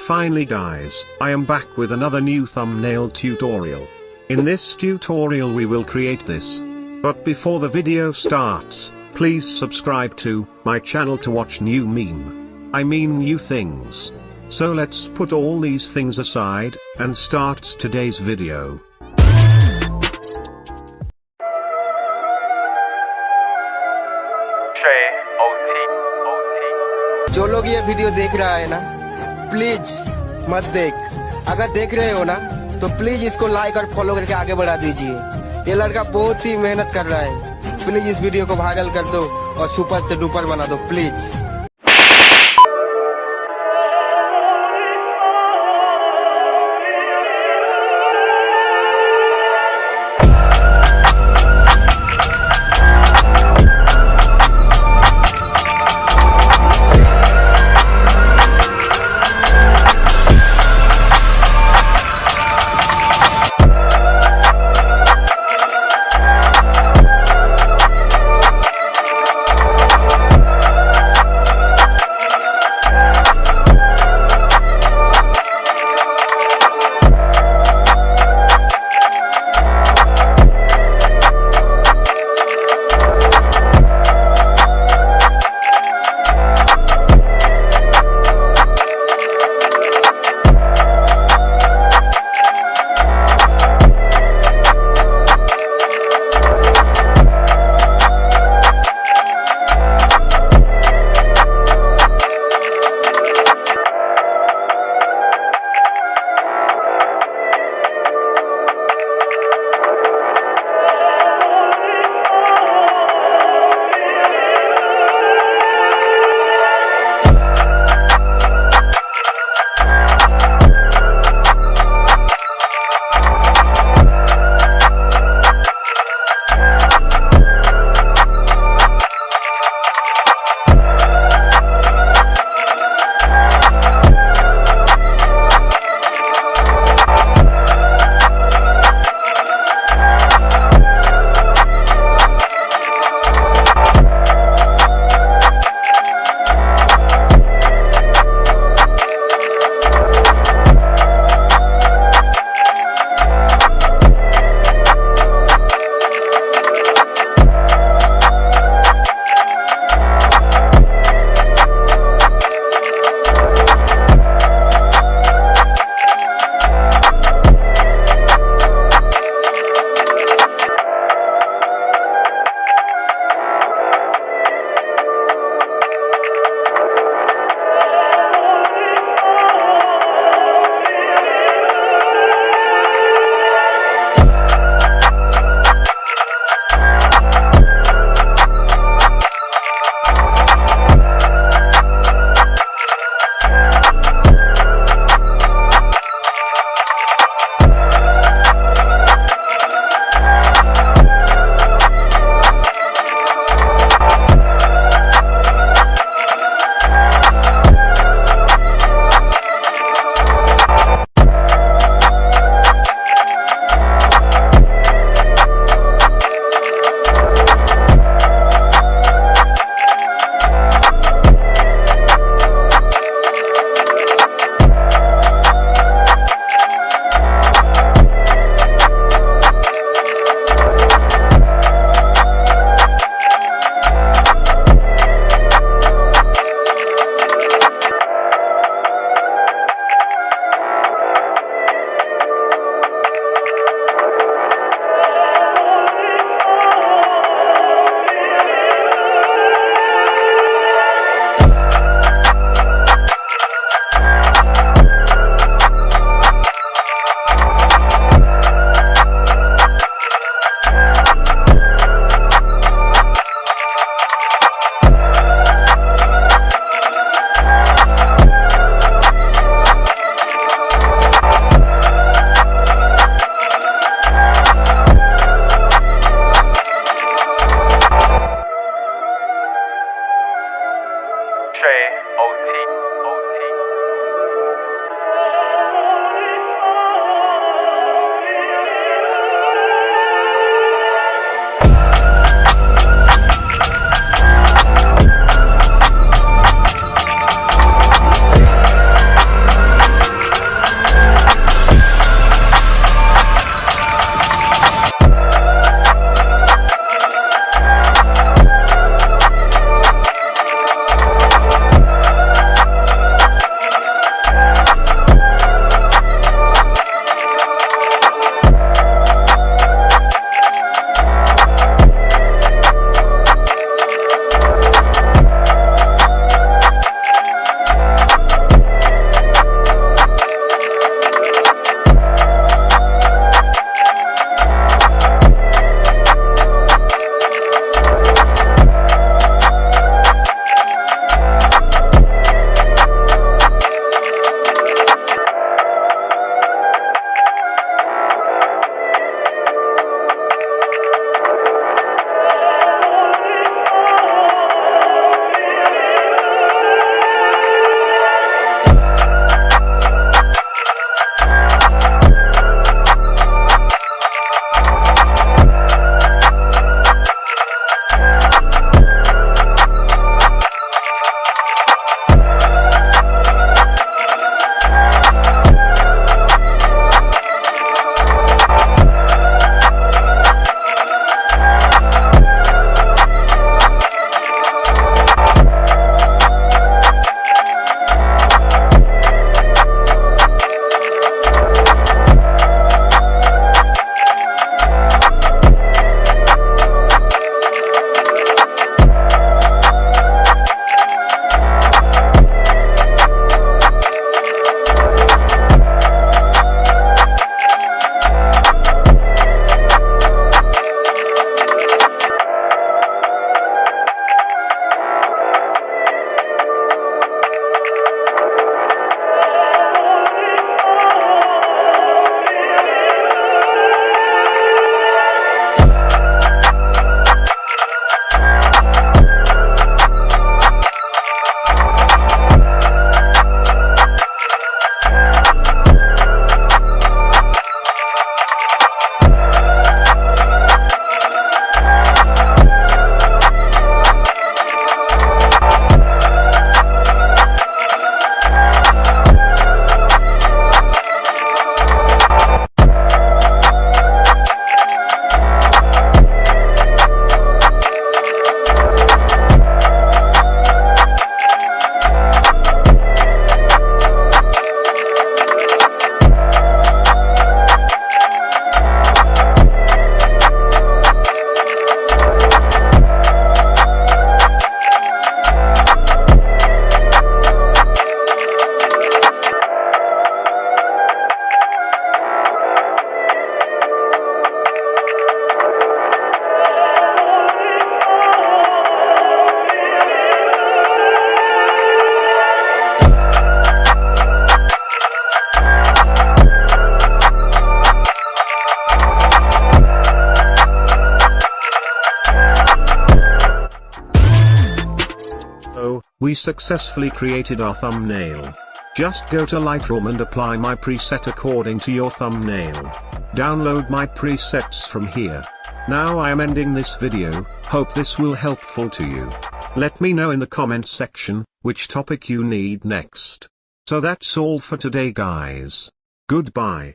Finally guys, I am back with another new thumbnail tutorial. In this tutorial we will create this. But before the video starts, please subscribe to my channel to watch new new things. So let's put all these things aside, and start today's video. जो लोग ये video देख रहा है ना, please मत देख। अगर देख रहे हो ना तो प्लीज इसको लाइक और फॉलो करके आगे बढ़ा दीजिए। ये लड़का बहुत ही मेहनत कर रहा है। प्लीज इस वीडियो को वायरल कर दो और सुपर से डुपर बना दो please. We successfully created our thumbnail. Just go to Lightroom and apply my preset according to your thumbnail. Download my presets from here. Now I am ending this video, hope this will helpful to you. Let me know in the comment section, which topic you need next. So that's all for today guys. Goodbye.